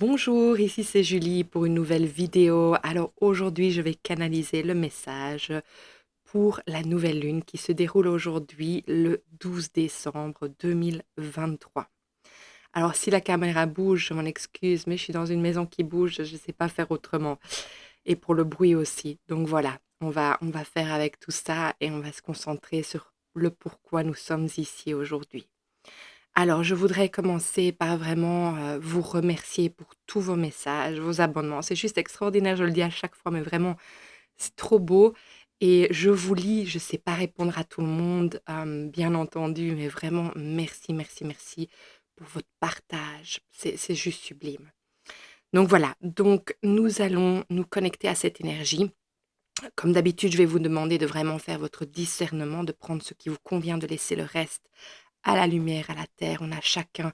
Bonjour, ici c'est Julie pour une nouvelle vidéo. Alors aujourd'hui, je vais canaliser le message pour la nouvelle lune qui se déroule aujourd'hui le 12 décembre 2023. Alors si la caméra bouge, je m'en excuse, mais je suis dans une maison qui bouge, je ne sais pas faire autrement. Et pour le bruit aussi. Donc voilà, on va faire avec tout ça et on va se concentrer sur le pourquoi nous sommes ici aujourd'hui. Alors, je voudrais commencer par vraiment, vous remercier pour tous vos messages, vos abonnements. C'est juste extraordinaire, je le dis à chaque fois, mais vraiment, c'est trop beau et je vous lis, je ne sais pas répondre à tout le monde, bien entendu, mais vraiment merci, merci, merci pour votre partage. C'est juste sublime. Donc voilà, donc nous allons nous connecter à cette énergie. Comme d'habitude, je vais vous demander de vraiment faire votre discernement, de prendre ce qui vous convient, de laisser le reste à la lumière, à la terre. On a chacun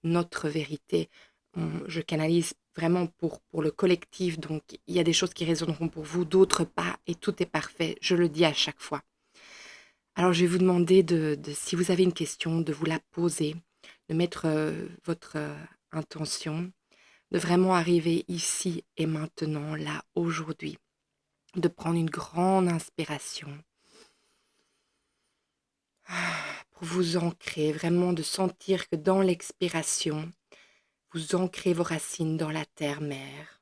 notre vérité. Je canalise vraiment pour le collectif, donc il y a des choses qui résonneront pour vous, d'autres pas, et tout est parfait. Je le dis à chaque fois. Alors, je vais vous demander si vous avez une question, de vous la poser, de mettre votre intention, de vraiment arriver ici et maintenant, là, aujourd'hui, de prendre une grande inspiration pour vous ancrer, vraiment de sentir que dans l'expiration, vous ancrez vos racines dans la terre-mère,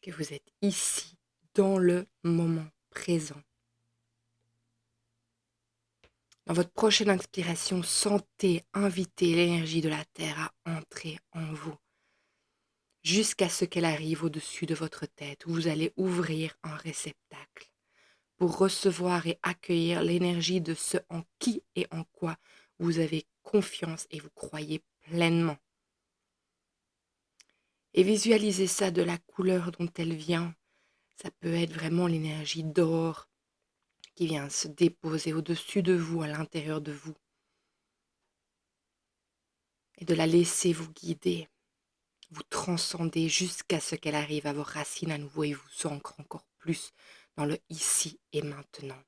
que vous êtes ici, dans le moment présent. Dans votre prochaine inspiration, sentez, invitez l'énergie de la terre à entrer en vous, jusqu'à ce qu'elle arrive au-dessus de votre tête, où vous allez ouvrir un réceptacle pour recevoir et accueillir l'énergie de ce en qui et en quoi vous avez confiance et vous croyez pleinement. Et visualisez ça de la couleur dont elle vient. Ça peut être vraiment l'énergie d'or qui vient se déposer au-dessus de vous, à l'intérieur de vous. Et de la laisser vous guider, vous transcender jusqu'à ce qu'elle arrive à vos racines à nouveau et vous ancre encore plus dans le ici et maintenant.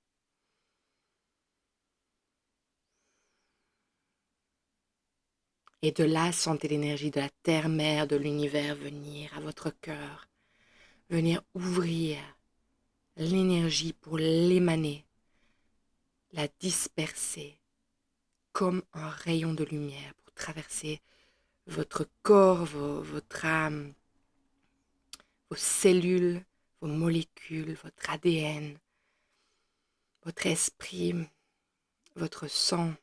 Et de là, sentez l'énergie de la terre-mère, de l'univers venir à votre cœur, venir ouvrir l'énergie pour l'émaner, la disperser comme un rayon de lumière pour traverser votre corps, votre âme, vos cellules, vos molécules, votre ADN, votre esprit, votre sang,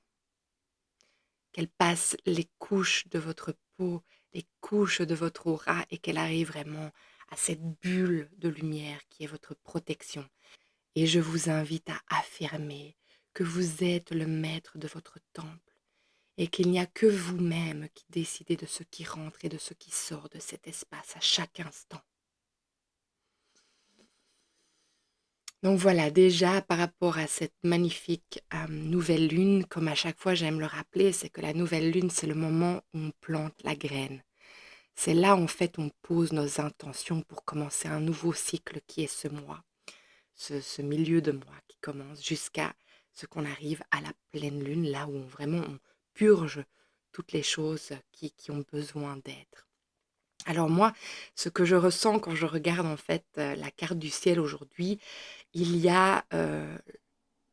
qu'elle passe les couches de votre peau, les couches de votre aura et qu'elle arrive vraiment à cette bulle de lumière qui est votre protection. Et je vous invite à affirmer que vous êtes le maître de votre temple et qu'il n'y a que vous-même qui décidez de ce qui rentre et de ce qui sort de cet espace à chaque instant. Donc voilà, déjà par rapport à cette magnifique nouvelle lune, comme à chaque fois j'aime le rappeler, c'est que la nouvelle lune, c'est le moment où on plante la graine. C'est là en fait on pose nos intentions pour commencer un nouveau cycle qui est ce mois, ce milieu de mois qui commence jusqu'à ce qu'on arrive à la pleine lune, là où vraiment on purge toutes les choses qui ont besoin d'être. Alors moi, ce que je ressens quand je regarde en fait la carte du ciel aujourd'hui, il y a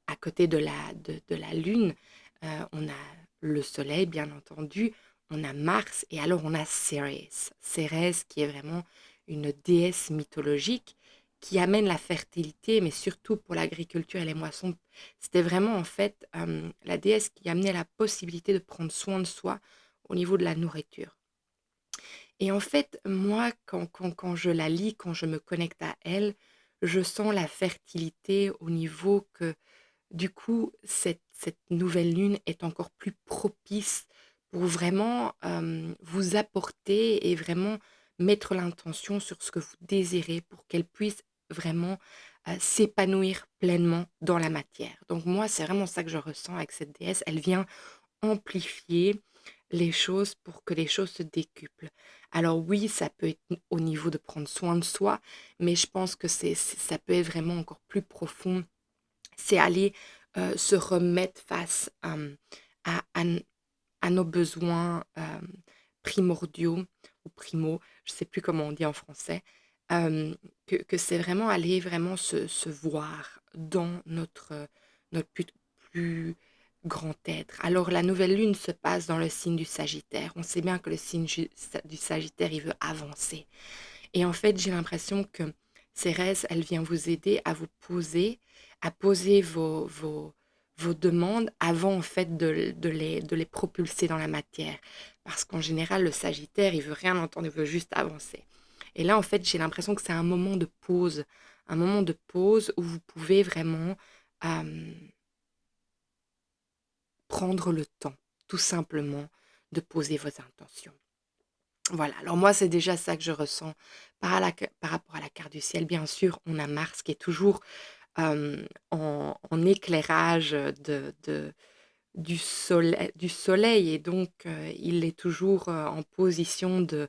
à côté de la lune, on a le soleil bien entendu, on a Mars et alors on a Cérès. Cérès qui est vraiment une déesse mythologique qui amène la fertilité, mais surtout pour l'agriculture et les moissons. C'était vraiment en fait la déesse qui amenait la possibilité de prendre soin de soi au niveau de la nourriture. Et en fait, moi, quand je la lis, quand je me connecte à elle, je sens la fertilité au niveau que, du coup, cette nouvelle lune est encore plus propice pour vraiment vous apporter et vraiment mettre l'intention sur ce que vous désirez pour qu'elle puisse vraiment s'épanouir pleinement dans la matière. Donc moi, c'est vraiment ça que je ressens avec cette déesse. Elle vient amplifier les choses pour que les choses se décuplent. Alors oui, ça peut être au niveau de prendre soin de soi, mais je pense que ça peut être vraiment encore plus profond c'est aller se remettre face à, à n- à nos besoins primordiaux ou primaux, je ne sais plus comment on dit en français, que c'est vraiment aller vraiment se voir dans notre plus grand être. Alors la nouvelle lune se passe dans le signe du Sagittaire. On sait bien que le signe du Sagittaire, il veut avancer. Et en fait, j'ai l'impression que Cérès, elle vient vous aider à vous poser, à poser vos demandes avant en fait de les propulser dans la matière. Parce qu'en général, le Sagittaire, il veut rien entendre, il veut juste avancer. Et là, en fait, j'ai l'impression que c'est un moment de pause où vous pouvez vraiment euh, prendre le temps, tout simplement, de poser vos intentions. Voilà, alors moi, c'est déjà ça que je ressens par rapport à la carte du ciel. Bien sûr, on a Mars qui est toujours en éclairage du soleil et donc il est toujours en position de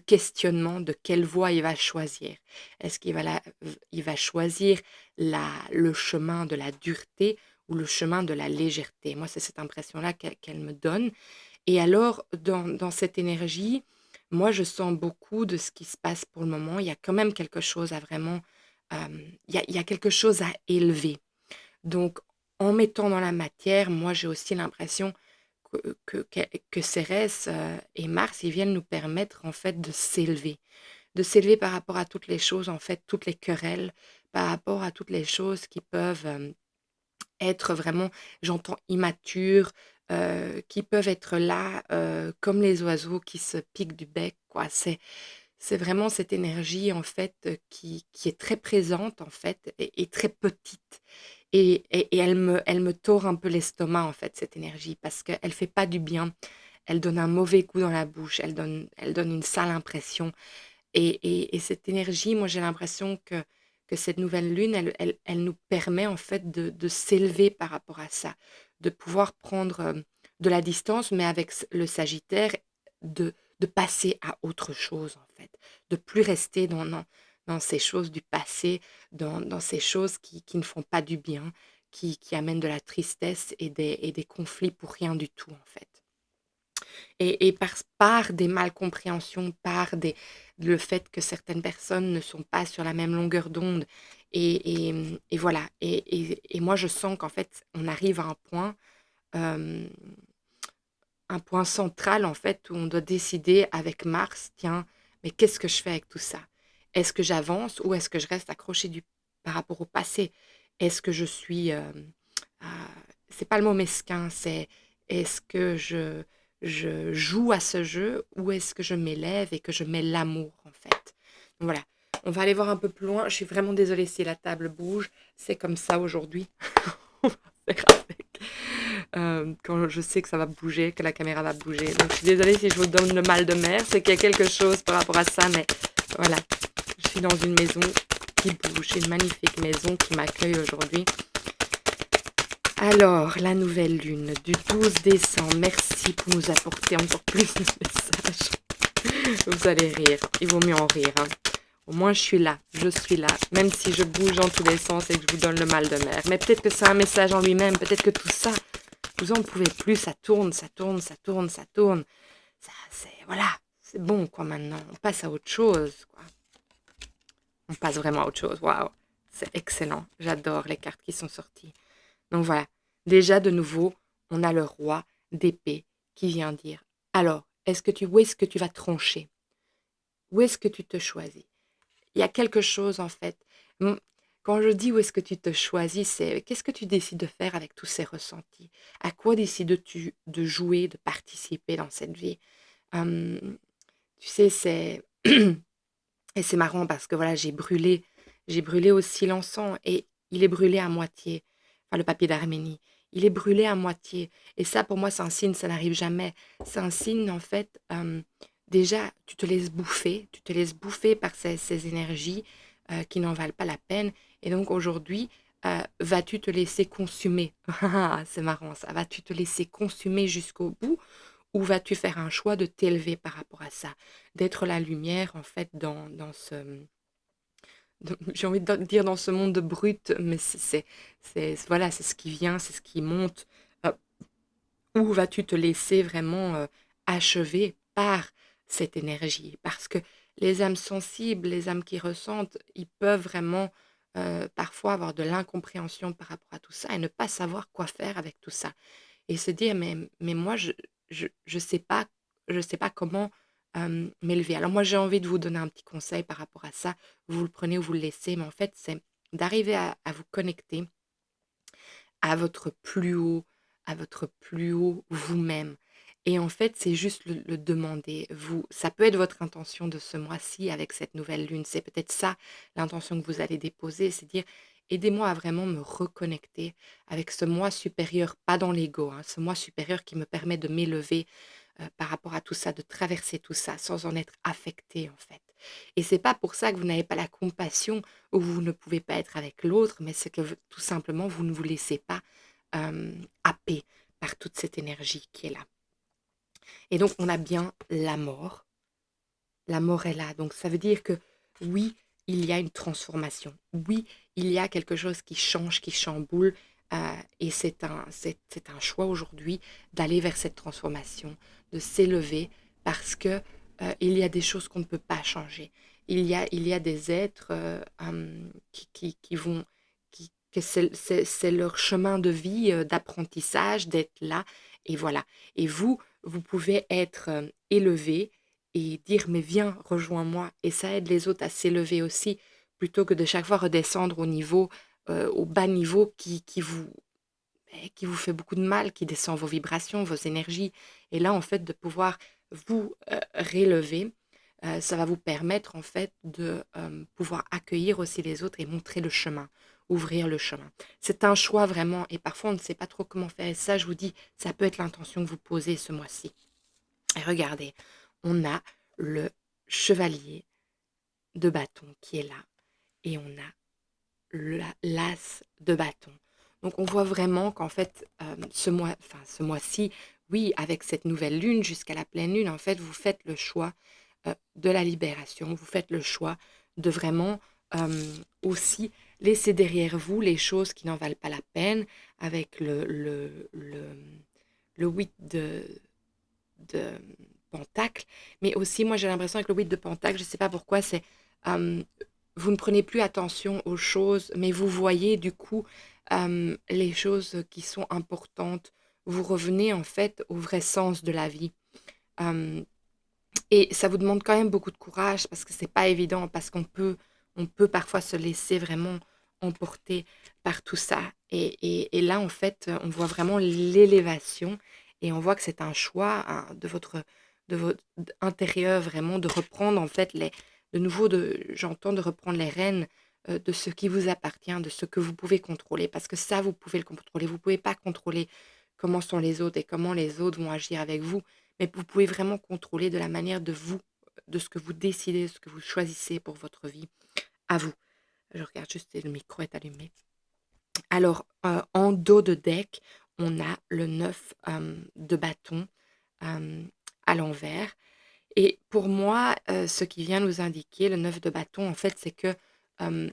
questionnement de quelle voie il va choisir. Est-ce il va choisir le chemin de la dureté ou le chemin de la légèreté? Moi, c'est cette impression-là qu'elle me donne. Et alors, dans cette énergie, moi, je sens beaucoup de ce qui se passe pour le moment. Il y a quand même quelque chose à vraiment, il y a quelque chose à élever. Donc, en mettant dans la matière, moi, j'ai aussi l'impression que Cérès et Mars, ils viennent nous permettre, en fait, de s'élever par rapport à toutes les choses, en fait, toutes les querelles, par rapport à toutes les choses qui peuvent être vraiment, j'entends immatures, qui peuvent être là, comme les oiseaux qui se piquent du bec, quoi. C'est vraiment cette énergie, en fait, qui est très présente, en fait, et très petite. Et elle me tord un peu l'estomac, en fait, cette énergie, parce qu'elle fait pas du bien. Elle donne un mauvais goût dans la bouche, elle donne une sale impression. Et cette énergie, moi, j'ai l'impression que cette nouvelle lune, elle nous permet en fait de s'élever par rapport à ça, de pouvoir prendre de la distance, mais avec le Sagittaire, de passer à autre chose en fait, de plus rester dans ces choses du passé, dans ces choses qui ne font pas du bien, qui amènent de la tristesse et des conflits pour rien du tout en fait. Et par des malcompréhensions, le fait que certaines personnes ne sont pas sur la même longueur d'onde. Et voilà. Et moi, je sens qu'en fait, on arrive à euh, un point central, en fait, où on doit décider avec Mars, tiens, mais qu'est-ce que je fais avec tout ça? Est-ce que j'avance ou est-ce que je reste accroché par rapport au passé? Est-ce que je suis... c'est pas le mot mesquin, c'est est-ce que je joue à ce jeu ou est-ce que je m'élève et que je mets l'amour, en fait? Donc voilà, on va aller voir un peu plus loin. Je suis vraiment désolée si la table bouge. C'est comme ça aujourd'hui. On va faire avec. Quand je sais que ça va bouger, que la caméra va bouger. Donc je suis désolée si je vous donne le mal de mer, c'est qu'il y a quelque chose par rapport à ça, mais voilà, je suis dans une maison qui bouge, une magnifique maison qui m'accueille aujourd'hui. Alors, la nouvelle lune du 12 décembre, merci pour nous apporter encore plus de messages. Vous allez rire, il vaut mieux en rire, hein. Au moins, je suis là, même si je bouge dans tous les sens et que je vous donne le mal de mer. Mais peut-être que c'est un message en lui-même, peut-être que tout ça, vous en pouvez plus, ça tourne, ça tourne, ça tourne, ça tourne. Ça, voilà, c'est bon, quoi, maintenant. On passe à autre chose, quoi. On passe vraiment à autre chose, waouh. C'est excellent, j'adore les cartes qui sont sorties. Donc voilà, déjà de nouveau, on a le roi d'épée qui vient dire, alors, où est-ce que tu vas trancher? Où est-ce que tu te choisis? Il y a quelque chose en fait. Quand je dis où est-ce que tu te choisis, c'est qu'est-ce que tu décides de faire avec tous ces ressentis? À quoi décides-tu de jouer, de participer dans cette vie? Hum, Tu sais, et c'est marrant parce que voilà, j'ai brûlé aussi l'encens et il est brûlé à moitié. Enfin, le papier d'Arménie, il est brûlé à moitié. Et ça, pour moi, c'est un signe, ça n'arrive jamais. C'est un signe, en fait, déjà, tu te laisses bouffer par ces énergies qui n'en valent pas la peine. Et donc, aujourd'hui, vas-tu te laisser consumer? Ah, c'est marrant ça. Vas-tu te laisser consumer jusqu'au bout ou vas-tu faire un choix de t'élever par rapport à ça? D'être la lumière, en fait, j'ai envie de dire dans ce monde de brut, mais voilà, c'est ce qui vient, c'est ce qui monte. Euh, Où vas-tu te laisser vraiment achever par cette énergie? Parce que les âmes sensibles, les âmes qui ressentent, ils peuvent vraiment parfois avoir de l'incompréhension par rapport à tout ça et ne pas savoir quoi faire avec tout ça. Et se dire, mais moi, je sais pas comment m'élever. Alors moi, j'ai envie de vous donner un petit conseil par rapport à ça. Vous le prenez ou vous le laissez, mais en fait, c'est d'arriver à vous connecter à votre plus haut à votre plus haut vous-même. Et en fait, c'est juste le demander. Ça peut être votre intention de ce mois-ci avec cette nouvelle lune. C'est peut-être ça l'intention que vous allez déposer, c'est dire: «Aidez-moi à vraiment me reconnecter avec ce moi supérieur», pas dans l'ego, hein, ce moi supérieur qui me permet de m'élever, par rapport à tout ça, de traverser tout ça sans en être affecté, en fait. Et c'est pas pour ça que vous n'avez pas la compassion ou vous ne pouvez pas être avec l'autre, mais c'est que tout simplement, vous ne vous laissez pas happer par toute cette énergie qui est là. Et donc, on a bien la mort. La mort est là. Donc, ça veut dire que oui, il y a une transformation. Oui, il y a quelque chose qui change, qui chamboule. Et c'est un choix aujourd'hui d'aller vers cette transformation, de s'élever parce que il y a des choses qu'on ne peut pas changer. Il y a des êtres qui vont, que c'est leur chemin de vie, d'apprentissage, d'être là. Et voilà. Et vous pouvez être élevé et dire: «Mais viens, rejoins-moi» et ça aide les autres à s'élever aussi, plutôt que de chaque fois redescendre au bas niveau qui vous fait beaucoup de mal, qui descend vos vibrations, vos énergies et là, en fait, de pouvoir vous, réélever, ça va vous permettre, en fait, de, pouvoir accueillir aussi les autres et montrer le chemin, ouvrir le chemin. C'est un choix vraiment et parfois on ne sait pas trop comment faire et ça, je vous dis, ça peut être l'intention que vous posez ce mois-ci. Et regardez, on a le chevalier de bâton qui est là et on a l'as de bâton. Donc on voit vraiment qu'en fait, ce mois-ci, oui, avec cette nouvelle lune jusqu'à la pleine lune, en fait, vous faites le choix de la libération, vous faites le choix de vraiment aussi laisser derrière vous les choses qui n'en valent pas la peine avec le 8 de Pentacle, mais aussi, moi, j'ai l'impression avec le 8 de Pentacle, je ne sais pas pourquoi, c'est euh, vous ne prenez plus attention aux choses, mais vous voyez du coup les choses qui sont importantes. Vous revenez en fait au vrai sens de la vie. Euh, et ça vous demande quand même beaucoup de courage parce que c'est pas évident, parce on peut parfois se laisser vraiment emporter par tout ça. Et là, en fait, on voit vraiment l'élévation et on voit que c'est un choix hein, de votre intérieur vraiment de reprendre en fait de nouveau, j'entends de reprendre les rênes de ce qui vous appartient, de ce que vous pouvez contrôler, parce que ça, vous pouvez le contrôler. Vous pouvez pas contrôler comment sont les autres et comment les autres vont agir avec vous mais vous pouvez vraiment contrôler de la manière de ce que vous décidez, ce que vous choisissez pour votre vie, à vous. Je regarde juste si le micro est allumé. Alors, en dos de deck, on a le 9 de bâton euh, à l'envers. Et pour moi, ce qui vient nous indiquer, le 9 de bâton, en fait, c'est que euh,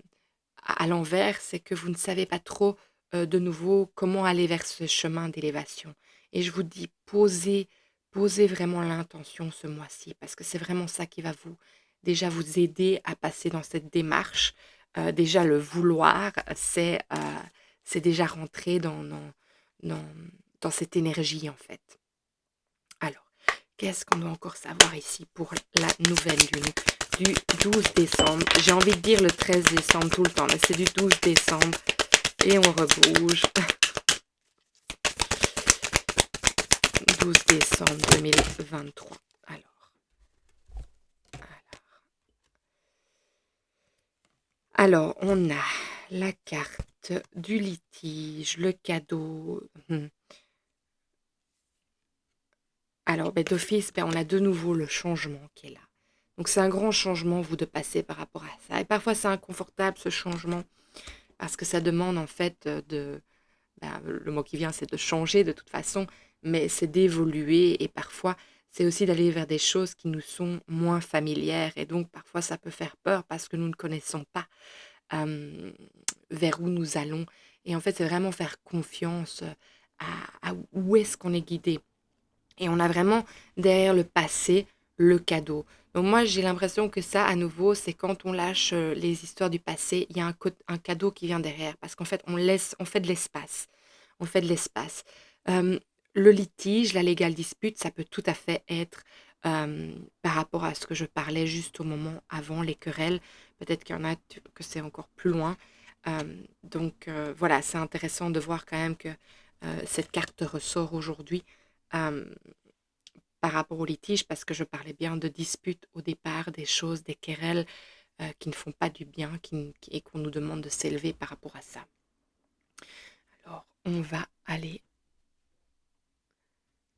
à l'envers, c'est que vous ne savez pas trop, de nouveau, comment aller vers ce chemin d'élévation. Et je vous dis, posez vraiment l'intention ce mois-ci, parce que c'est vraiment ça qui va déjà vous aider à passer dans cette démarche. Déjà le vouloir, c'est déjà rentrer dans dans cette énergie, en fait. Alors, qu'est-ce qu'on doit encore savoir ici pour la nouvelle lune du 12 décembre? J'ai envie de dire le 13 décembre tout le temps, mais c'est du 12 décembre. Et on rebouge. 12 décembre 2023. Alors, on a la carte du litige, le cadeau. Alors, d'office, on a de nouveau le changement qui est là. Donc, c'est un grand changement, vous, de passer par rapport à ça. Et parfois, c'est inconfortable, ce changement, parce que ça demande, en fait, le mot qui vient, c'est de changer de toute façon, mais c'est d'évoluer. Et parfois, c'est aussi d'aller vers des choses qui nous sont moins familières et donc parfois ça peut faire peur parce que nous ne connaissons pas hem, vers où nous allons et en fait, c'est vraiment faire confiance, à où est-ce qu'on est guidé et on a vraiment derrière le passé, le cadeau. Donc moi, j'ai l'impression que ça, à nouveau, c'est quand on lâche, les histoires du passé, il y a un cadeau qui vient derrière parce qu'en fait, on fait de l'espace. On fait de l'espace. Le litige, la légale dispute, ça peut tout à fait être, par rapport à ce que je parlais juste au moment avant, les querelles. Peut-être qu'il y en a que c'est encore plus loin. Donc voilà, c'est intéressant de voir quand même que, cette carte ressort aujourd'hui, hem, par rapport au litige parce que je parlais bien de disputes au départ, des choses, des querelles, qui ne font pas du bien, qui n qui et qu'on nous demande de s'élever par rapport à ça. Alors, on va aller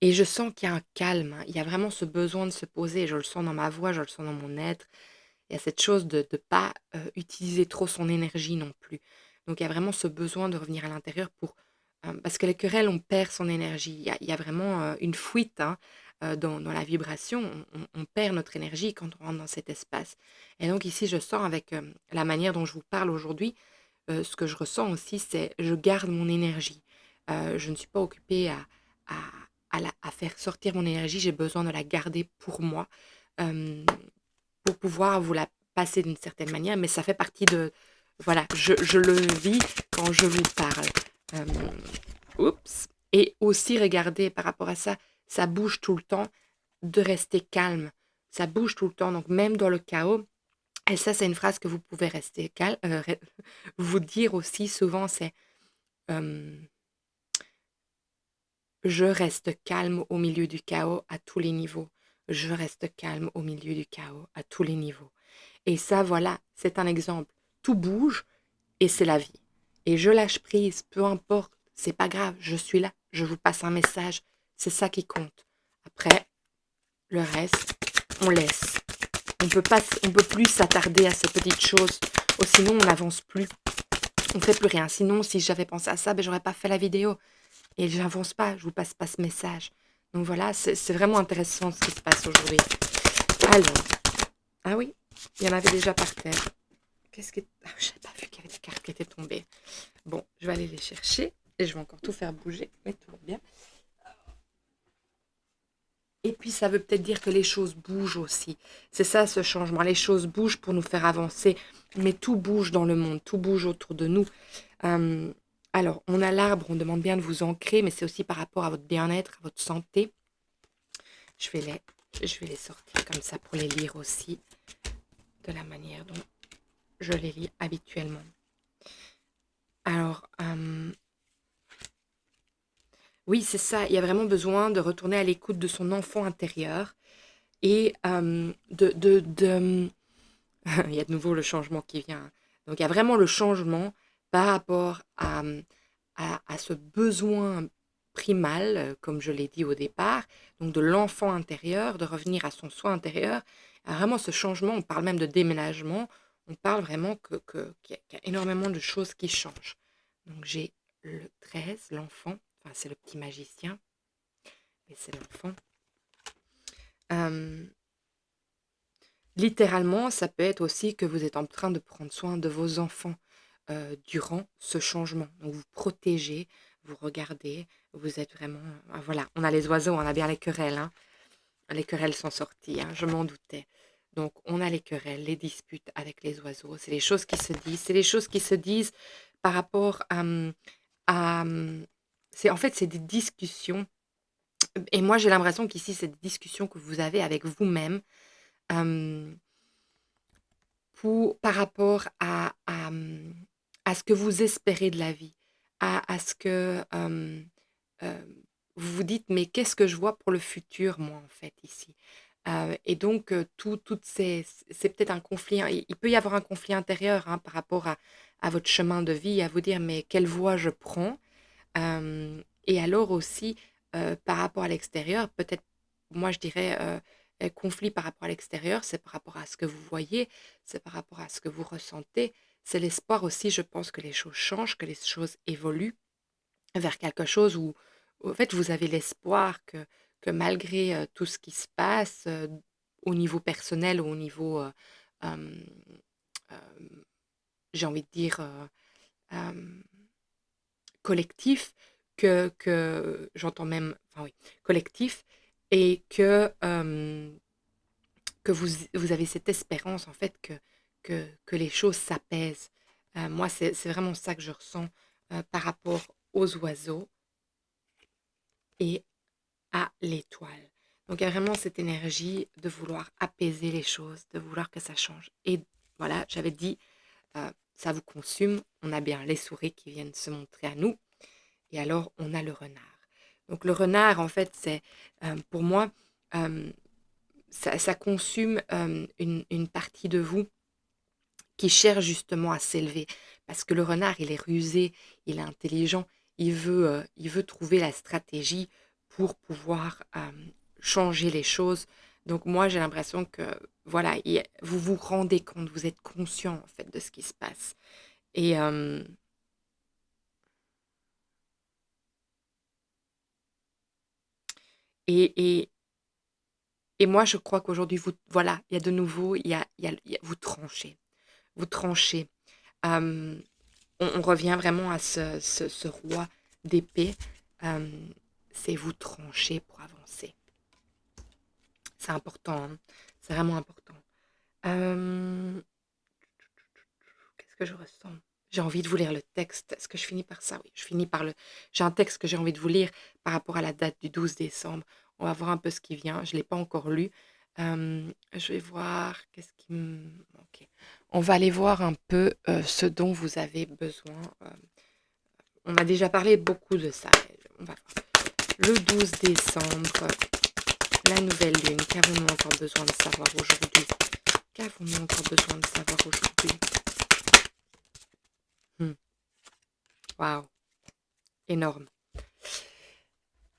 et je sens qu'il y a un calme, hein. Il y a vraiment ce besoin de se poser. Je le sens dans ma voix, je le sens dans mon être. Il y a cette chose de pas, utiliser trop son énergie non plus. Donc il y a vraiment ce besoin de revenir à l'intérieur pour, parce que les querelles, on perd son énergie. Il y a vraiment, une fuite, hein, dans la vibration. On perd notre énergie quand on rentre dans cet espace et donc ici, je sens avec, la manière dont je vous parle aujourd'hui, ce que je ressens aussi, c'est je garde mon énergie. Je ne suis pas occupée à à faire sortir mon énergie, j'ai besoin de la garder pour moi, hem, pour pouvoir vous la passer d'une certaine manière, mais ça fait partie de voilà, je le vis quand je vous parle. Hem, oups et aussi regardez par rapport à ça, ça bouge tout le temps, de rester calme. Ça bouge tout le temps, donc même dans le chaos et ça, c'est une phrase que vous pouvez rester calme, vous dire aussi souvent, c'est, hem: «Je reste calme au milieu du chaos à tous les niveaux. Je reste calme au milieu du chaos à tous les niveaux» et ça, voilà, c'est un exemple. Tout bouge et c'est la vie et je lâche prise, peu importe, c'est pas grave, je suis là, je vous passe un message, c'est ça qui compte. Après, le reste, on laisse. On peut plus s'attarder à ces petites choses, sinon on n'avance plus. On fait plus rien. Sinon, si j'avais pensé à ça, ben j'aurais pas fait la vidéo et j'avance pas, je vous passe pas ce message. Donc voilà, c'est vraiment intéressant ce qui se passe aujourd'hui. Alors, ah oui, il y en avait déjà par terre. Qu'est-ce que j'avais pas vu qu'il y avait des cartes qui étaient tombées. Bon, je vais aller les chercher et je vais encore tout faire bouger, mais tout va bien. Et puis ça veut peut-être dire que les choses bougent aussi. C'est ça ce changement. Les choses bougent pour nous faire avancer, mais tout bouge dans le monde, tout bouge autour de nous. Hem, alors, on a l'arbre, on demande bien de vous ancrer, mais c'est aussi par rapport à votre bien-être, à votre santé. Je vais les je vais les sortir comme ça pour les lire aussi de la manière dont je les lis habituellement. Alors, oui, c'est ça, il y a vraiment besoin de retourner à l'écoute de son enfant intérieur et il y a de nouveau le changement qui vient. Donc il y a vraiment le changement par rapport à ce besoin primal, comme je l'ai dit au départ, donc de l'enfant intérieur, de revenir à son soi intérieur. Il y a vraiment ce changement, on parle même de déménagement, on parle vraiment qu'il y a énormément de choses qui changent. Donc j'ai le 13, l'enfant, enfin c'est le petit magicien, mais c'est l'enfant. Hem, littéralement, ça peut être aussi que vous êtes en train de prendre soin de vos enfants, durant ce changement. Donc vous protégez, vous regardez, vous êtes vraiment, voilà, on a les oiseaux, on a bien les querelles, hein. Les querelles sont sorties, hein, je m'en doutais. Donc on a les querelles, les disputes avec les oiseaux, c'est les choses qui se disent, c'est les choses qui se disent par rapport à, c'est en fait, c'est des discussions et moi j'ai l'impression qu'ici, c'est des discussions que vous avez avec vous-même, hem par rapport à ce que vous espérez de la vie, à ce que, vous vous dites: «Mais qu'est-ce que je vois pour le futur moi, en fait, ici?» et donc toutes ces c'est peut-être un conflit, hein, il peut y avoir un conflit intérieur, hein, par rapport à votre chemin de vie, à vous dire: «Mais quelle voie je prends?» et alors aussi, par rapport à l'extérieur, peut-être, moi je dirais, conflit par rapport à l'extérieur, c'est par rapport à ce que vous voyez, c'est par rapport à ce que vous ressentez. C'est l'espoir aussi, je pense, que les choses changent, que les choses évoluent vers quelque chose où en fait, vous avez l'espoir que malgré tout ce qui se passe au niveau personnel ou au niveau, euh, euh, j'ai envie de dire, euh, collectif, que j'entends même, enfin oui, collectif, et que vous avez cette espérance en fait que les choses s'apaisent. Moi, c'est vraiment ça que je ressens par rapport aux oiseaux et à l'étoile. Donc, il y a vraiment cette énergie de vouloir apaiser les choses, de vouloir que ça change. Et voilà, j'avais dit, ça vous consume. On a bien les souris qui viennent se montrer à nous. Et alors, on a le renard. Donc, le renard, en fait, c'est, pour moi, euh, ça consume une partie de vous qui cherche justement à s'élever. Parce que le renard, il est rusé, il est intelligent, il veut trouver la stratégie pour pouvoir changer les choses. Donc moi, j'ai l'impression que, voilà, vous vous rendez compte, vous êtes conscient en fait de ce qui se passe. Et, et, et, et moi, je crois qu'aujourd'hui, vous, voilà, il y a de nouveau, vous tranchez. Vous tranchez. Euh, on revient vraiment à ce roi d'épée. Euh, c'est vous trancher pour avancer. C'est important, hein. C'est vraiment important. Euh, Qu'est-ce que je ressens? J'ai envie de vous lire le texte. Est-ce que je finis par ça? Oui, je finis par le. J'ai un texte que j'ai envie de vous lire par rapport à la date du 12 décembre. On va voir un peu ce qui vient. Je ne l'ai pas encore lu. Je vais voir qu'est-ce qui me. Ok. On va aller voir un peu ce dont vous avez besoin. On a déjà parlé beaucoup de ça. On va voir. Le 12 décembre, la nouvelle lune. Qu'avons-nous encore besoin de savoir aujourd'hui? Qu'avons-nous encore besoin de savoir aujourd'hui? Hmm. Waouh, énorme.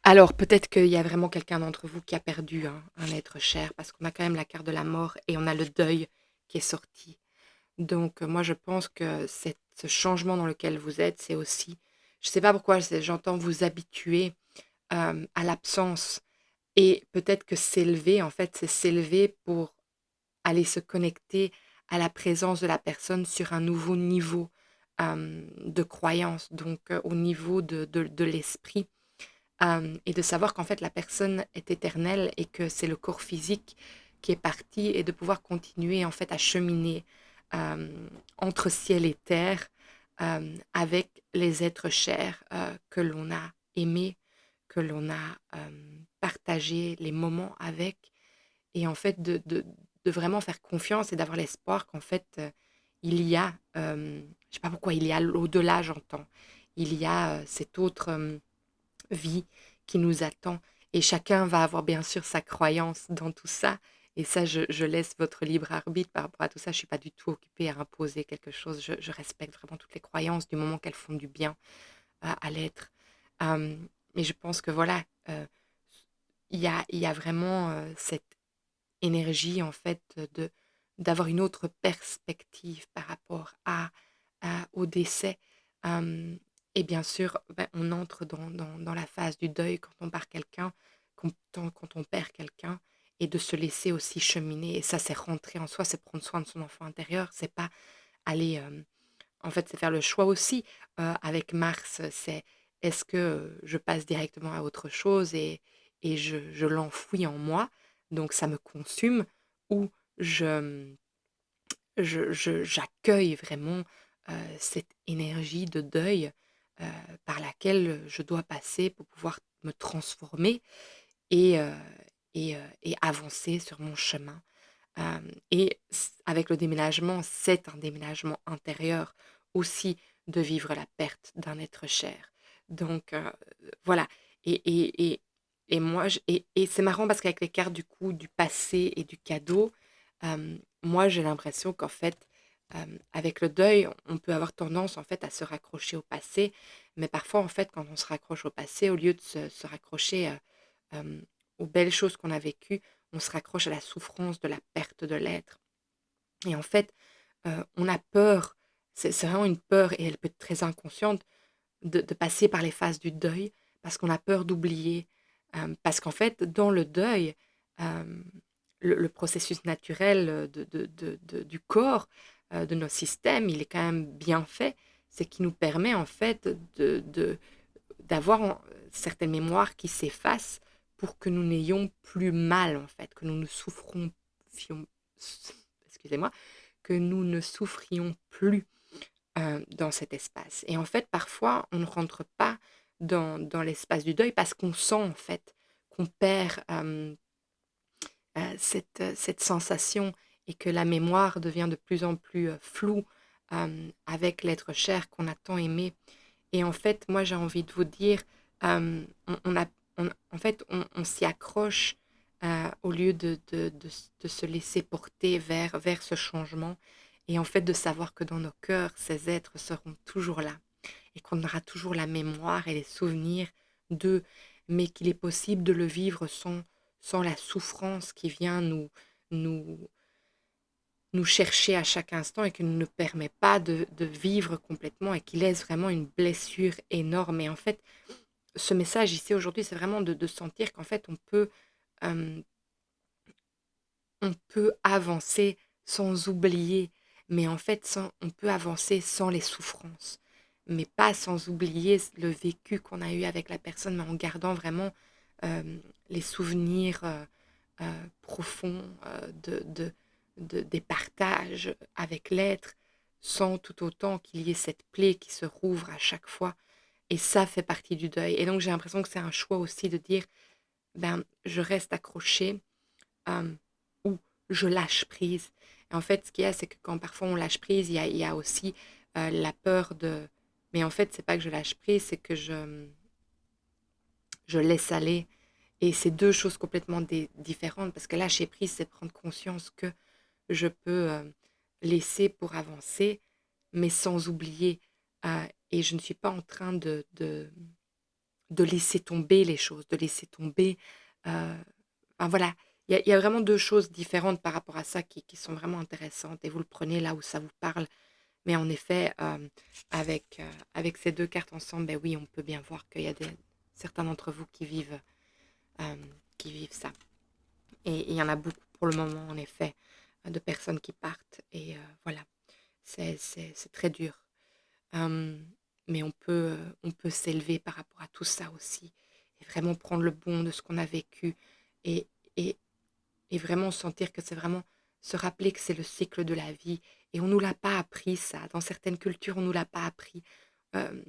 Alors, peut-être qu'il y a vraiment quelqu'un d'entre vous qui a perdu un être cher, parce qu'on a quand même la carte de la mort et on a le deuil qui est sorti. Donc, moi, je pense que ce changement dans lequel vous êtes, c'est aussi, je ne sais pas pourquoi, j'entends vous habituer à l'absence. Et peut-être que s'élever, en fait, c'est s'élever pour aller se connecter à la présence de la personne sur un nouveau niveau de croyance, donc au niveau de l'esprit, et de savoir qu'en fait la personne est éternelle et que c'est le corps physique qui est parti et de pouvoir continuer en fait à cheminer entre ciel et terre avec les êtres chers que l'on a aimés, que l'on a partagé les moments avec et en fait de vraiment faire confiance et d'avoir l'espoir qu'en fait, il y a, je sais pas pourquoi, il y a l'au-delà, j'entends. Il y a cette autre vie qui nous attend. Et chacun va avoir bien sûr sa croyance dans tout ça. Et ça, je laisse votre libre arbitre par rapport à tout ça. Je ne suis pas du tout occupée à imposer quelque chose. Je respecte vraiment toutes les croyances du moment qu'elles font du bien à l'être. Euh, mais je pense que voilà, il y a vraiment cette énergie en fait de d'avoir une autre perspective par rapport au décès. Hem et bien sûr, bah, on entre dans la phase du deuil quand on perd quelqu'un, quand on perd quelqu'un et de se laisser aussi cheminer et ça, c'est rentrer en soi, c'est prendre soin de son enfant intérieur, c'est pas aller, en fait, c'est faire le choix aussi, avec Mars, c'est est-ce que, je passe directement à autre chose et je l'enfouis en moi, donc ça me consume ou je, j'accueille vraiment, cette énergie de deuil, heu, par laquelle, je dois passer pour pouvoir me transformer et et avancer sur mon chemin. Et avec le déménagement, c'est un déménagement intérieur aussi de vivre la perte d'un être cher. Donc voilà. Et, et, et, moi, et c'est marrant parce qu'avec les cartes du coup du passé et du cadeau, moi j'ai l'impression qu'en fait, avec le deuil, on peut avoir tendance en fait à se raccrocher au passé, mais parfois en fait quand on se raccroche au passé, au lieu de se raccrocher aux belles choses qu'on a vécues, on se raccroche à la souffrance de la perte de l'être. Et en fait, on a peur, c'est vraiment une peur et elle peut être très inconsciente de passer par les phases du deuil parce qu'on a peur d'oublier. Parce qu'en fait, dans le deuil, hem, le processus naturel, du corps, de nos systèmes, il est quand même bien fait. C'est qu'il nous permet en fait d'avoir certaines mémoires qui s'effacent pour que nous n'ayons plus mal en fait, que nous ne souffrons, excusez-moi, que nous ne souffrions plus dans cet espace. Et en fait, parfois, on ne rentre pas dans l'espace du deuil parce qu'on sent en fait qu'on perd cette sensation et que la mémoire devient de plus en plus floue avec l'être cher qu'on a tant aimé. Et en fait, moi, j'ai envie de vous dire, en fait, on s'y accroche au lieu de se laisser porter vers ce changement. Et en fait, de savoir que dans nos cœurs, ces êtres seront toujours là et qu'on aura toujours la mémoire et les souvenirs d'eux, mais qu'il est possible de le vivre sans la souffrance qui vient nous, nous chercher à chaque instant et qui ne nous permet pas de vivre complètement et qui laisse vraiment une blessure énorme. Et en fait, ce message ici aujourd'hui, c'est vraiment de sentir qu'en fait, euh, on peut avancer sans oublier, mais en fait, on peut avancer sans les souffrances, mais pas sans oublier le vécu qu'on a eu avec la personne, mais en gardant vraiment les souvenirs profonds des partages avec l'être, sans tout autant qu'il y ait cette plaie qui se rouvre à chaque fois. Et ça fait partie du deuil. Et donc, j'ai l'impression que c'est un choix aussi de dire, ben, je reste accrochée ou je lâche prise. Et en fait, ce qu'il y a, c'est que quand parfois on lâche prise, il y a aussi la peur de... Mais en fait, c'est pas que je lâche prise, c'est que je laisse aller. Et c'est deux choses complètement différentes, parce que lâcher prise, c'est prendre conscience que je peux laisser pour avancer, mais sans oublier. Et je ne suis pas en train de laisser tomber les choses, de laisser tomber. Enfin, voilà, il y a vraiment deux choses différentes par rapport à ça qui sont vraiment intéressantes. Et vous le prenez là où ça vous parle. Mais en effet, avec ces deux cartes ensemble, ben oui, on peut bien voir qu'il y a certains d'entre vous euh, qui vivent ça. Et il y en a beaucoup pour le moment, en effet, de personnes qui partent. Et voilà, c'est très dur. Hem, mais on peut s'élever par rapport à tout ça aussi et vraiment prendre le bon de ce qu'on a vécu et et et vraiment sentir que c'est vraiment se rappeler que c'est le cycle de la vie et on nous l'a pas appris ça. Dans certaines cultures, on nous l'a pas appris. Hem,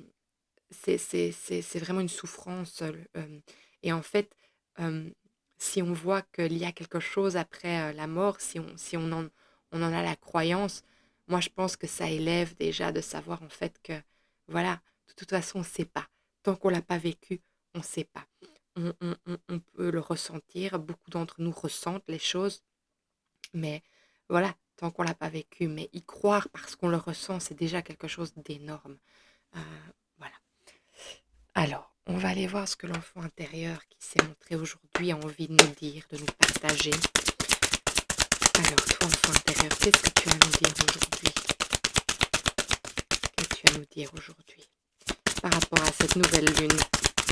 c'est vraiment une souffrance, et en fait, hem, si on voit qu'il y a quelque chose après, la mort, si on en a la croyance, moi je pense que ça élève déjà de savoir en fait que, voilà, de toute façon on ne sait pas. Tant qu'on l'a pas vécu, on ne sait pas. On peut le ressentir, beaucoup d'entre nous ressentent les choses, mais voilà, tant qu'on l'a pas vécu. Mais y croire parce qu'on le ressent, c'est déjà quelque chose d'énorme. Heu, voilà. Alors, on va aller voir ce que l'enfant intérieur qui s'est montré aujourd'hui a envie de nous dire, de nous partager. Alors, toi, enfant intérieur, qu'est-ce que tu as à nous dire aujourd'hui? Qu'est-ce que tu as à nous dire aujourd'hui par rapport à cette nouvelle lune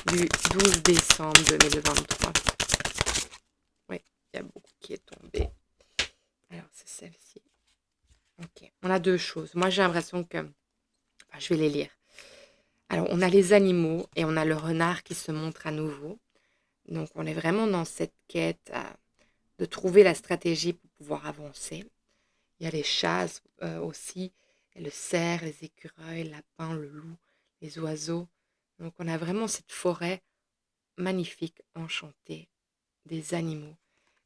du 12 décembre 2023? Oui, il y a beaucoup qui est tombé. Alors, c'est celle-ci. Ok, on a deux choses. Moi, j'ai l'impression que... Enfin, je vais les lire. Alors, on a les animaux et on a le renard qui se montre à nouveau. Donc, on est vraiment dans cette quête de trouver la stratégie pour pouvoir avancer. Il y a les chats aussi, et le cerf, les écureuils, le lapin, le loup, les oiseaux. Donc, on a vraiment cette forêt magnifique, enchantée, des animaux.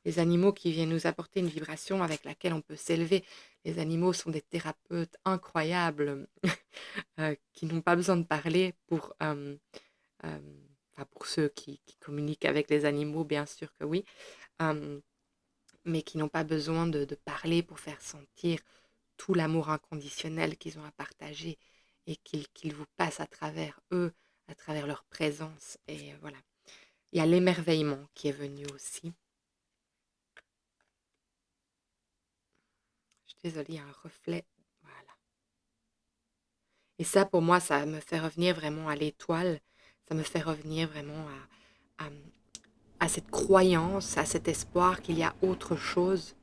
Les animaux qui viennent nous apporter une vibration avec laquelle on peut s'élever. Les animaux sont des thérapeutes incroyables qui n'ont pas besoin de parler enfin, pour ceux qui communiquent avec les animaux, bien sûr que oui, mais qui n'ont pas besoin de parler pour faire sentir tout l'amour inconditionnel qu'ils ont à partager et qu'ils vous passent à travers eux, à travers leur présence. Et voilà. Il y a l'émerveillement qui est venu aussi. Je suis désolée, il y a un reflet. Voilà. Et ça, pour moi, ça me fait revenir vraiment à l'étoile. Ça me fait revenir vraiment à cette croyance, à cet espoir qu'il y a autre chose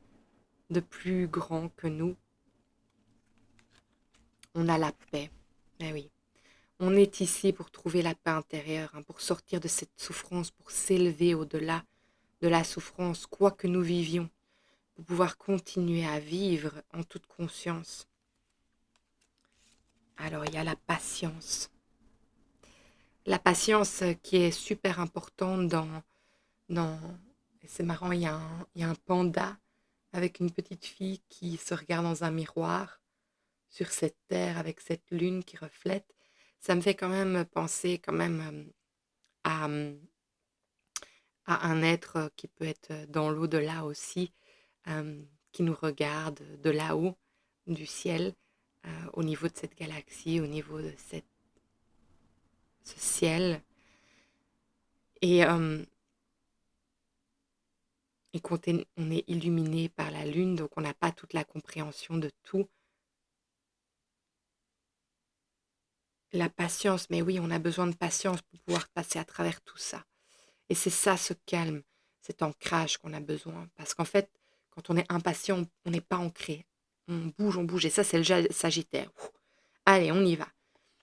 de plus grand que nous. On a la paix. Eh oui. On est ici pour trouver la paix intérieure, hein, pour sortir de cette souffrance, pour s'élever au-delà de la souffrance, quoi que nous vivions, pour pouvoir continuer à vivre en toute conscience. Alors, il y a la patience. La patience qui est super importante dans... C'est marrant, il y a un panda avec une petite fille qui se regarde dans un miroir sur cette terre avec cette lune qui reflète. Ça me fait quand même penser quand même à, à un être qui peut être dans l'au-delà aussi, qui nous regarde de là-haut, du ciel, au niveau de cette galaxie, au niveau de ce ciel. Et, et quand on est illuminé par la lune, donc on n'a pas toute la compréhension de tout. La patience, mais oui, on a besoin de patience pour pouvoir passer à travers tout ça. Et c'est ça, ce calme, cet ancrage qu'on a besoin. Parce qu'en fait, quand on est impatient, on n'est pas ancré. On bouge, on bouge. Et ça, c'est le Sagittaire. Ouh. Allez, on y va.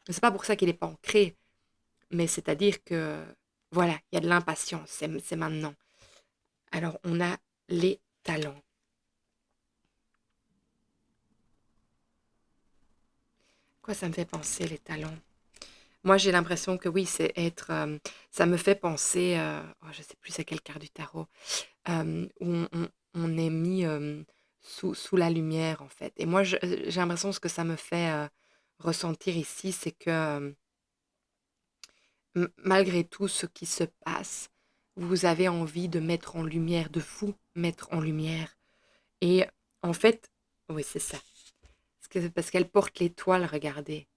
C'est pas pour ça qu'il n'est pas ancré, mais c'est-à-dire que, voilà, il y a de l'impatience, c'est maintenant. Alors, on a les talents. Quoi ça me fait penser, les talents? Moi, j'ai l'impression que oui, c'est être... ça me fait penser... je ne sais plus c'est quelle carte du tarot. Où on est mis sous la lumière, en fait. Et moi, j'ai l'impression que ce que ça me fait ressentir ici, c'est que malgré tout ce qui se passe, vous avez envie de mettre en lumière, de vous mettre en lumière. Et en fait, oui, c'est ça. Parce qu'elle porte l'étoile, regardez.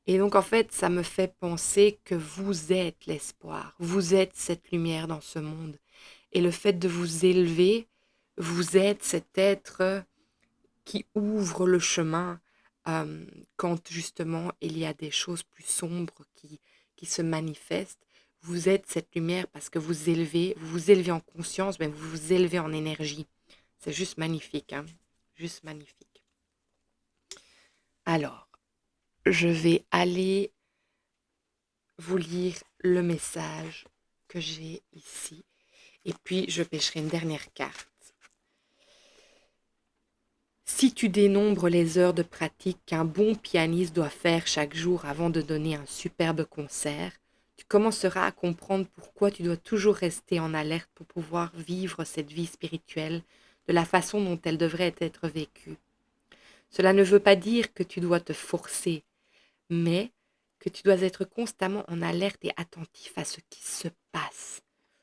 Et donc, en fait, ça me fait penser que vous êtes l'espoir. Vous êtes cette lumière dans ce monde. Et le fait de vous élever, vous êtes cet être qui ouvre le chemin quand justement il y a des choses plus sombres qui se manifestent. Vous êtes cette lumière parce que vous vous élevez en conscience, mais vous vous élevez en énergie. C'est juste magnifique, hein? Juste magnifique. Alors, je vais aller vous lire le message que j'ai ici. Et puis, je pêcherai une dernière carte. Si tu dénombres les heures de pratique qu'un bon pianiste doit faire chaque jour avant de donner un superbe concert, tu commenceras à comprendre pourquoi tu dois toujours rester en alerte pour pouvoir vivre cette vie spirituelle de la façon dont elle devrait être vécue. Cela ne veut pas dire que tu dois te forcer, mais que tu dois être constamment en alerte et attentif à ce qui se passe,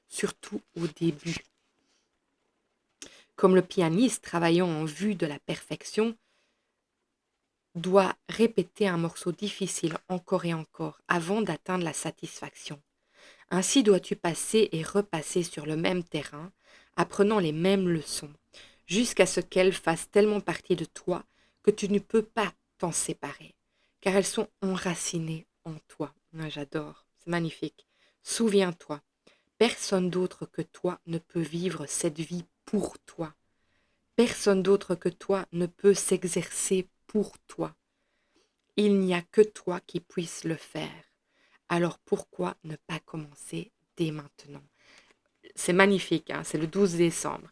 surtout au début. Comme le pianiste travaillant en vue de la perfection doit répéter un morceau difficile encore et encore avant d'atteindre la satisfaction. Ainsi dois-tu passer et repasser sur le même terrain, apprenant les mêmes leçons, jusqu'à ce qu'elles fassent tellement partie de toi que tu ne peux pas t'en séparer, car elles sont enracinées en toi. Ah, j'adore, c'est magnifique. Souviens-toi, personne d'autre que toi ne peut vivre cette vie pour toi. Personne d'autre que toi ne peut s'exercer pour toi. Il n'y a que toi qui puisses le faire. Alors pourquoi ne pas commencer dès maintenant? C'est magnifique, hein, c'est le 12 décembre.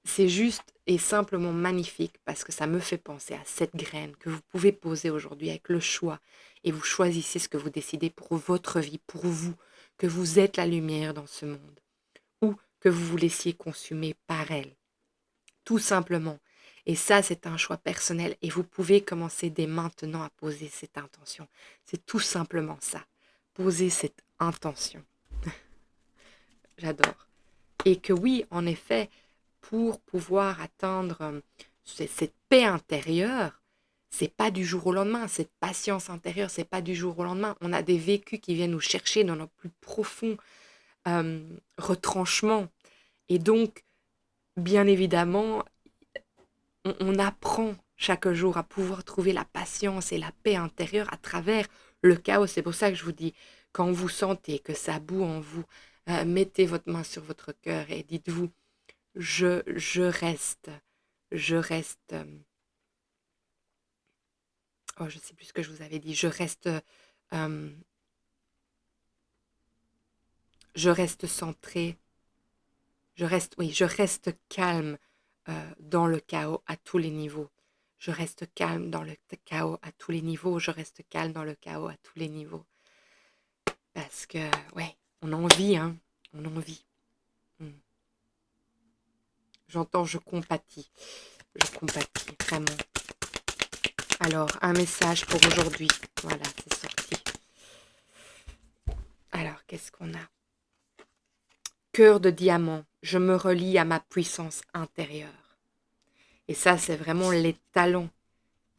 C'est juste et simplement magnifique parce que ça me fait penser à cette graine que vous pouvez poser aujourd'hui avec le choix et vous choisissez ce que vous décidez pour votre vie, pour vous, que vous êtes la lumière dans ce monde ou que vous vous laissiez consumer par elle. Tout simplement. Et ça, c'est un choix personnel et vous pouvez commencer dès maintenant à poser cette intention. C'est tout simplement ça. Poser cette intention. J'adore. Et que oui, en effet, pour pouvoir atteindre cette paix intérieure, c'est pas du jour au lendemain. Cette patience intérieure, c'est pas du jour au lendemain. On a des vécus qui viennent nous chercher dans nos plus profonds retranchements. Et donc, bien évidemment, on apprend chaque jour à pouvoir trouver la patience et la paix intérieure à travers le chaos. C'est pour ça que je vous dis, quand vous sentez que ça bout en vous, Mettez votre main sur votre cœur et dites-vous, je reste, je reste, oh, je ne sais plus ce que je vous avais dit, euh, je reste centré, oui, je reste calme dans le chaos à tous les niveaux. Je reste calme dans le chaos à tous les niveaux, je reste calme dans le chaos à tous les niveaux. Parce que, ouais, on en vit, hein, on en vit. Hmm. J'entends, je compatis, vraiment. Alors, un message pour aujourd'hui. Voilà, c'est sorti. Alors, qu'est-ce qu'on a? Cœur de diamant, je me relie à ma puissance intérieure. Et ça, c'est vraiment les talents.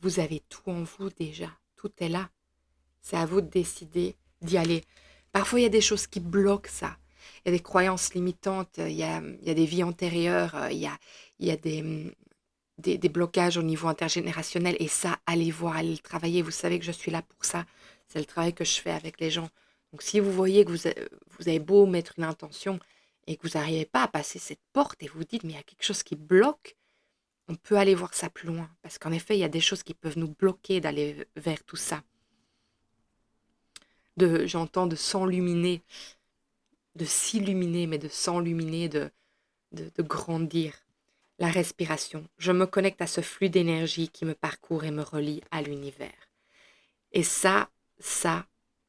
Vous avez tout en vous déjà. Tout est là. C'est à vous de décider d'y aller. Parfois, il y a des choses qui bloquent ça. Il y a des croyances limitantes, il y a des vies antérieures, il y a des blocages au niveau intergénérationnel. Et ça, allez voir, allez le travailler. Vous savez que je suis là pour ça. C'est le travail que je fais avec les gens. Donc, si vous voyez que vous avez beau mettre une intention et que vous n'arrivez pas à passer cette porte et vous dites, mais il y a quelque chose qui bloque, on peut aller voir ça plus loin. Parce qu'en effet, il y a des choses qui peuvent nous bloquer d'aller vers tout ça. J'entends de s'enluminer, de s'illuminer, mais de s'enluminer, de grandir. La respiration. Je me connecte à ce flux d'énergie qui me parcourt et me relie à l'univers. Et ça,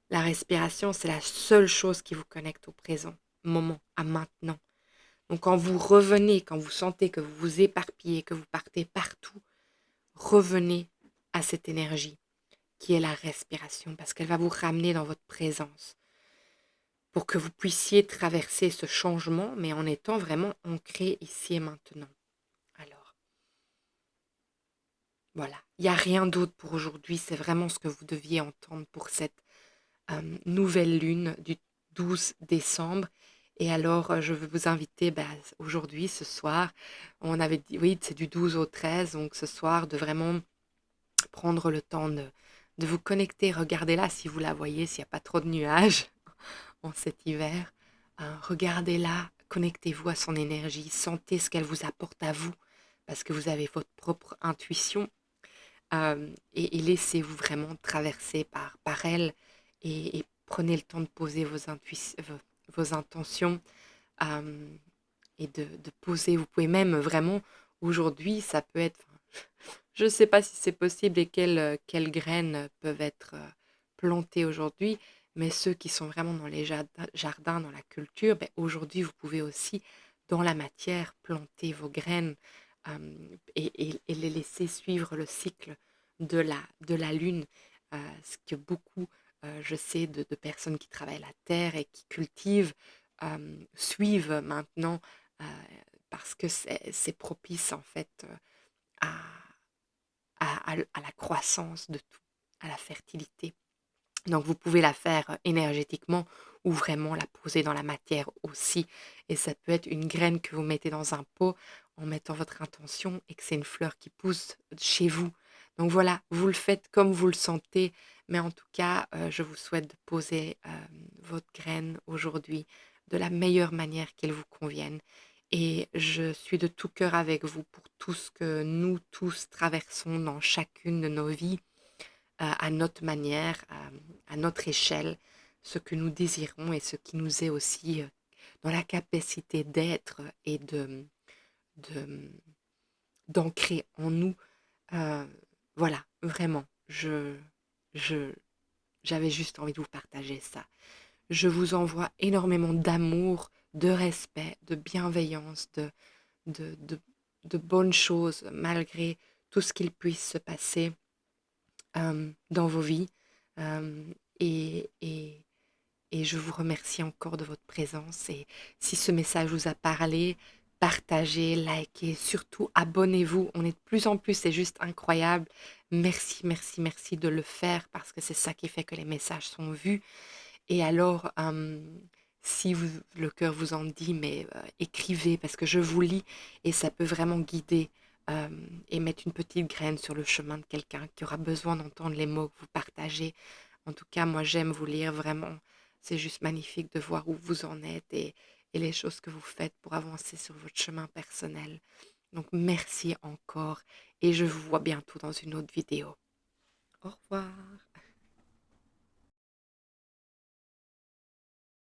la respiration, c'est la seule chose qui vous connecte au présent, moment, à maintenant. Donc quand vous revenez, quand vous sentez que vous vous éparpillez, que vous partez partout, revenez à cette énergie qui est la respiration, parce qu'elle va vous ramener dans votre présence pour que vous puissiez traverser ce changement, mais en étant vraiment ancré ici et maintenant. Alors, voilà, il n'y a rien d'autre pour aujourd'hui, c'est vraiment ce que vous deviez entendre pour cette nouvelle lune du 12 décembre. Et alors, je veux vous inviter aujourd'hui, ce soir, on avait dit, oui, c'est du 12 au 13, donc ce soir, de vraiment prendre le temps de vous connecter. Regardez là si vous la voyez, s'il n'y a pas trop de nuages en cet hiver. Regardez-la, connectez-vous à son énergie, sentez ce qu'elle vous apporte à vous, parce que vous avez votre propre intuition, et laissez-vous vraiment traverser par elle, et prenez le temps de poser vos intentions, euh, et de poser. Vous pouvez même vraiment, aujourd'hui, ça peut être, je ne sais pas si c'est possible et quelles graines peuvent être plantées aujourd'hui, mais ceux qui sont vraiment dans les jardins, dans la culture, aujourd'hui, vous pouvez aussi, dans la matière, planter vos graines, et les laisser suivre le cycle de la lune. Ce que beaucoup, je sais, de personnes qui travaillent la terre et qui cultivent, suivent maintenant, euh, parce que c'est propice en fait, à, à la croissance de tout, à la fertilité. Donc vous pouvez la faire énergétiquement ou vraiment la poser dans la matière aussi. Et ça peut être une graine que vous mettez dans un pot en mettant votre intention et que c'est une fleur qui pousse chez vous. Donc voilà, vous le faites comme vous le sentez, mais en tout cas, je vous souhaite de poser votre graine aujourd'hui de la meilleure manière qu'elle vous convienne. Et je suis de tout cœur avec vous pour tout ce que nous tous traversons dans chacune de nos vies, à notre manière, à notre échelle, ce que nous désirons et ce qui nous est aussi dans la capacité d'être et de- d'ancrer en nous. Euh, voilà, vraiment, je, j'avais juste envie de vous partager ça. Je vous envoie énormément d'amour, de respect, de bienveillance, de, de, de bonnes choses, malgré tout ce qu'il puisse se passer dans vos vies. Euh, et, et, et je vous remercie encore de votre présence. Et si ce message vous a parlé, partagez, likez, surtout abonnez-vous. On est de plus en plus, c'est juste incroyable. Merci, merci, merci de le faire parce que c'est ça qui fait que les messages sont vus. Et alors, si le cœur vous en dit, mais écrivez parce que je vous lis et ça peut vraiment guider, et mettre une petite graine sur le chemin de quelqu'un qui aura besoin d'entendre les mots que vous partagez. En tout cas, moi, j'aime vous lire vraiment. c'est juste magnifique de voir où vous en êtes et les choses que vous faites pour avancer sur votre chemin personnel. Donc merci encore et je vous vois bientôt dans une autre vidéo. Au revoir.